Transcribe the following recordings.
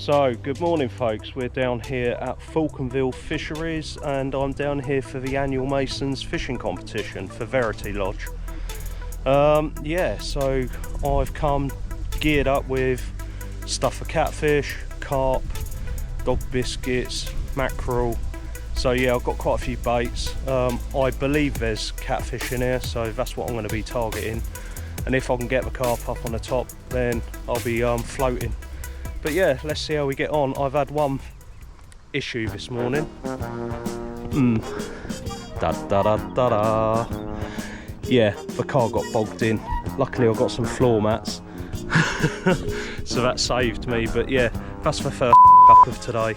So, good morning folks, we're down here at Falconville Fisheries and I'm down here for the annual Masons fishing competition for Verity Lodge. Yeah, so I've come geared up with stuff for catfish, carp, dog biscuits, mackerel. So yeah, I've got quite a few baits. I believe there's catfish in here, so that's what I'm going to be targeting. And if I can get the carp up on the top, then I'll be floating. But yeah, let's see how we get on. I've had one issue this morning. Da da da da da. Yeah, the car got bogged in. Luckily I got some floor mats, so that saved me. But yeah, that's the first up of today.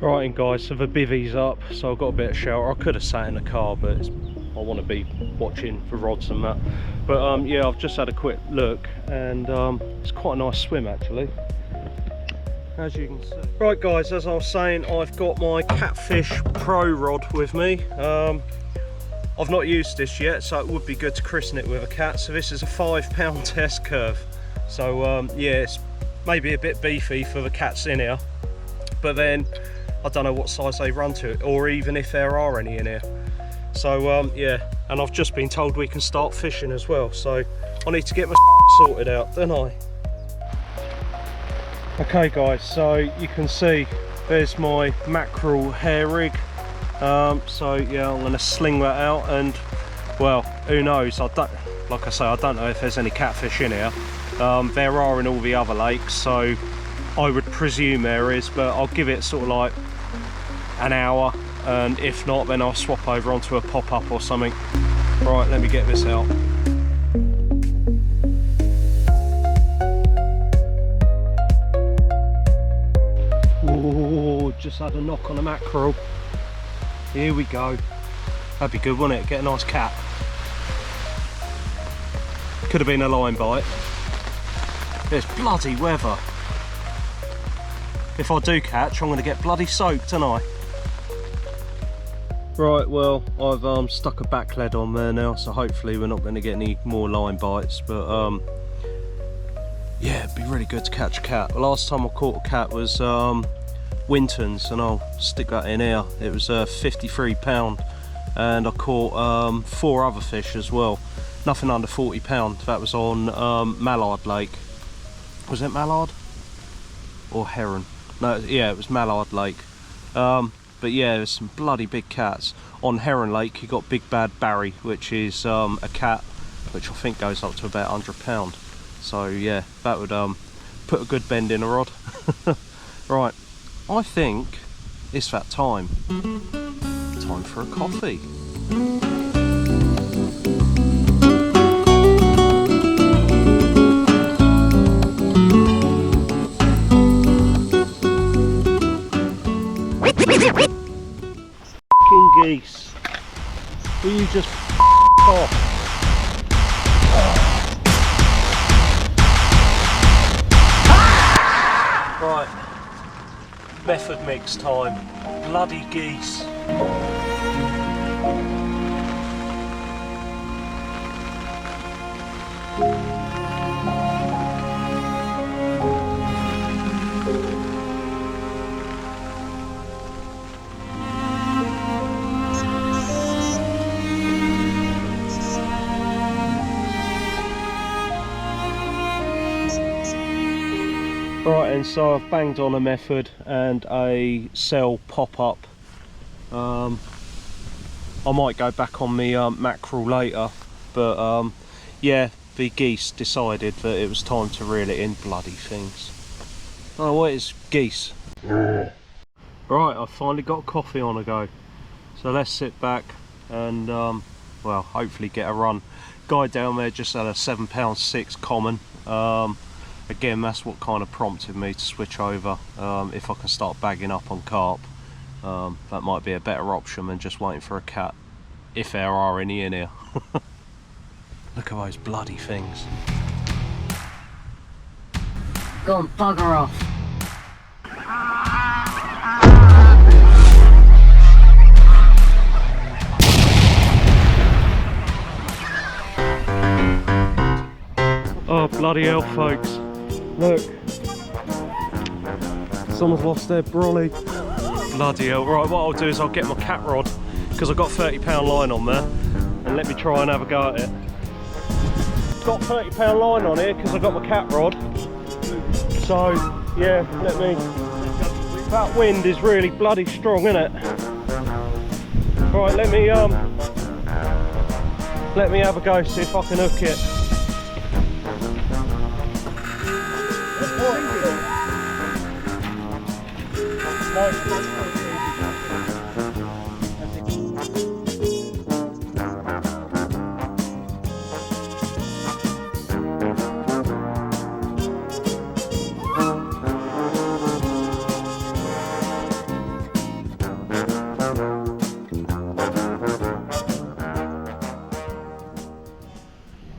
Right, and guys, so the bivvy's up, so I've got a bit of shelter. I could have sat in the car, but I want to be watching the rods and that. But yeah, I've just had a quick look, and it's quite a nice swim actually, as you can see. Right guys, as I was saying, I've got my Catfish Pro rod with me. I've not used this yet, so it would be good to christen it with a cat. So this is a 5-pound test curve. So yeah, it's maybe a bit beefy for the cats in here, but then I don't know what size they run to, or even if there are any in here. So yeah, and I've just been told we can start fishing as well, so I need to get my sorted out, don't I? Okay guys, so you can see there's my mackerel hair rig. So yeah, I'm going to sling that out, and well, who knows, like I say, I don't know if there's any catfish in here. There are in all the other lakes, so I would presume there is, but I'll give it sort of like an hour, and if not, then I'll swap over onto a pop-up or something. Right, let me get this out. Oh, just had a knock on a mackerel. Here we go. That'd be good, wouldn't it? Get a nice cat. Could have been a line bite. It's bloody weather. If I do catch, I'm going to get bloody soaked, aren't I? Right, well, I've stuck a back lead on there now, so hopefully we're not going to get any more line bites. But yeah, it'd be really good to catch a cat. The last time I caught a cat was Winton's, and I'll stick that in here. It was 53 pound, and I caught 4 other fish as well. Nothing under 40 pound. That was on Mallard Lake. Was it Mallard or Heron? No, yeah, it was Mallard Lake. But yeah, there's some bloody big cats. On Heron Lake you got Big Bad Barry, which is a cat which I think goes up to about 100 pound. So yeah, that would put a good bend in a rod. Right, I think it's that time. Time for a coffee. F***ing geese. Will you just off? Right, method mix time. Bloody geese. Right, and so I've banged on a method and a cell pop-up. I might go back on the mackerel later, but yeah, the geese decided that it was time to reel it in. Bloody things. Oh, what is geese? Right, I've finally got coffee on the go. So let's sit back and, well, hopefully get a run. Guy down there just had a £7.6 common. Again, that's what kind of prompted me to switch over. If I can start bagging up on carp, that might be a better option than just waiting for a cat, if there are any in here. Look at those bloody things. Go and bugger off. Oh bloody hell, folks. Look. Someone's lost their brolly. Bloody hell. Right, what I'll do is I'll get my cat rod, because I've got £30 line on there, and let me try and have a go at it. Got £30 line on here because I've got my cat rod. So, yeah, let me... That wind is really bloody strong, isn't it? Right, let me have a go, see if I can hook it.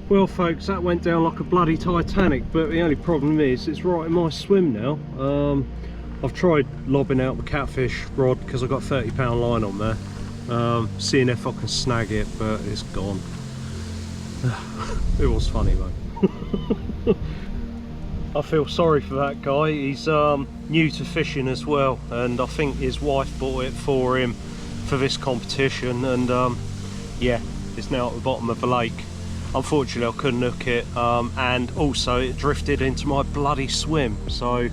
Well folks, that went down like a bloody Titanic, but the only problem is it's right in my swim now. I've tried lobbing out the catfish rod because I've got £30 line on there, seeing if I can snag it, but it's gone. It was funny though. I feel sorry for that guy. He's new to fishing as well, and I think his wife bought it for him for this competition, and yeah, it's now at the bottom of the lake. Unfortunately I couldn't hook it, and also it drifted into my bloody swim, so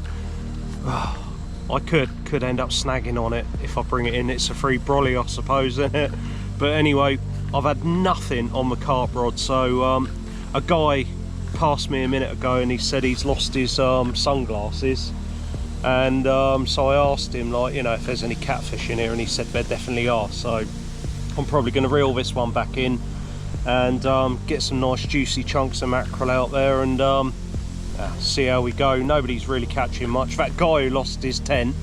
I could end up snagging on it if I bring it in. It's a free brolly, I suppose, isn't it? But anyway, I've had nothing on the carp rod. So a guy passed me a minute ago and he said he's lost his sunglasses, and so I asked him, like, you know, if there's any catfish in here, and he said there definitely are. So I'm probably going to reel this one back in and get some nice juicy chunks of mackerel out there, and see how we go. Nobody's really catching much. That guy who lost his tent,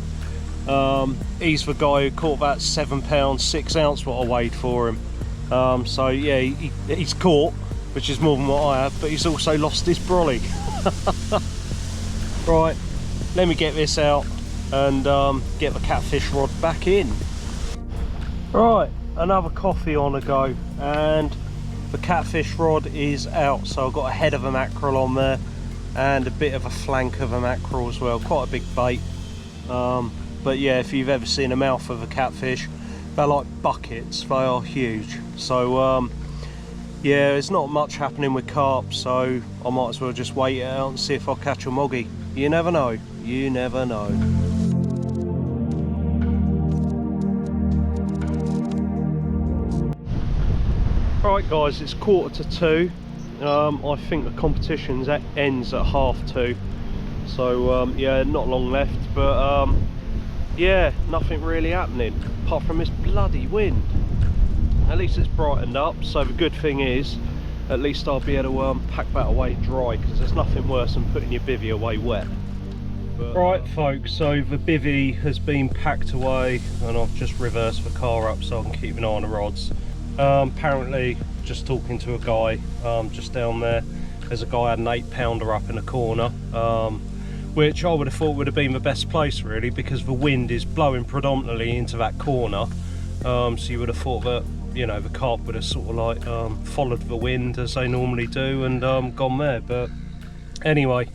he's the guy who caught that £7.6 what I weighed for him. So yeah, he's caught, which is more than what I have, but he's also lost his brolly. Right, let me get this out and get the catfish rod back in. Right, another coffee on the go, and the catfish rod is out. So I've got a head of a mackerel on there and a bit of a flank of a mackerel as well. Quite a big bait, but yeah, if you've ever seen a mouth of a catfish, they're like buckets. They are huge. So yeah, there's not much happening with carp, so I might as well just wait it out and see if I catch a moggy. You never know, you never know. Right guys, it's 1:45. I think the competition ends at 2:30, so yeah, not long left, but yeah, nothing really happening apart from this bloody wind. At least it's brightened up, so the good thing is at least I'll be able to pack that away dry, because there's nothing worse than putting your bivvy away wet. But, right folks, so the bivvy has been packed away and I've just reversed the car up so I can keep an eye on the rods. Apparently, just talking to a guy just down there's a guy had an 8-pounder up in a corner, which I would have thought would have been the best place really, because the wind is blowing predominantly into that corner. So you would have thought that, you know, the carp would have sort of like followed the wind as they normally do and gone there. But anyway,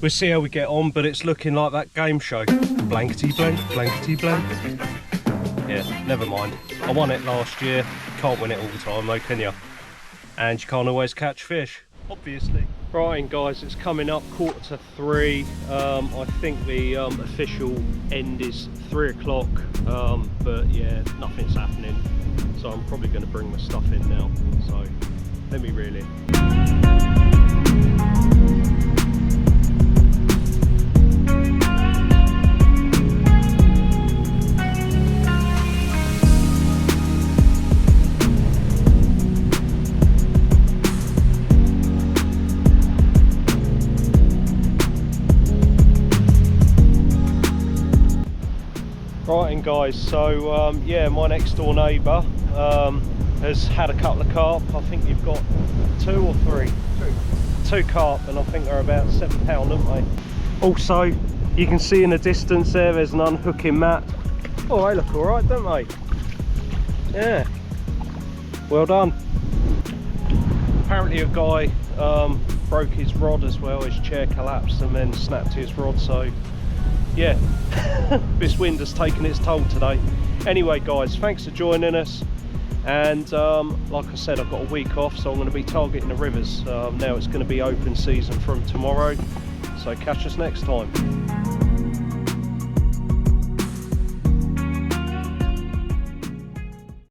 we'll see how we get on, but it's looking like that game show. Blankety blank, blankety blank. Yeah, never mind. I won it last year. Can't win it all the time though, can you? And you can't always catch fish, obviously. Right guys, it's coming up 2:45. I think the official end is 3 o'clock, but yeah, nothing's happening. So I'm probably going to bring my stuff in now. So let me reel in. guys, so yeah, my next door neighbour has had a couple of carp. I think you've got 2 or 3? 2 carp, and I think they're about £7, aren't they? Also, you can see in the distance there's an unhooking mat. Oh, they look alright, don't they? Yeah, well done. Apparently a guy broke his rod as well, his chair collapsed and then snapped his rod, so yeah, this wind has taken its toll today. Anyway guys, thanks for joining us, and like I said, I've got a week off, so I'm going to be targeting the rivers. Now it's going to be open season from tomorrow, so catch us next time.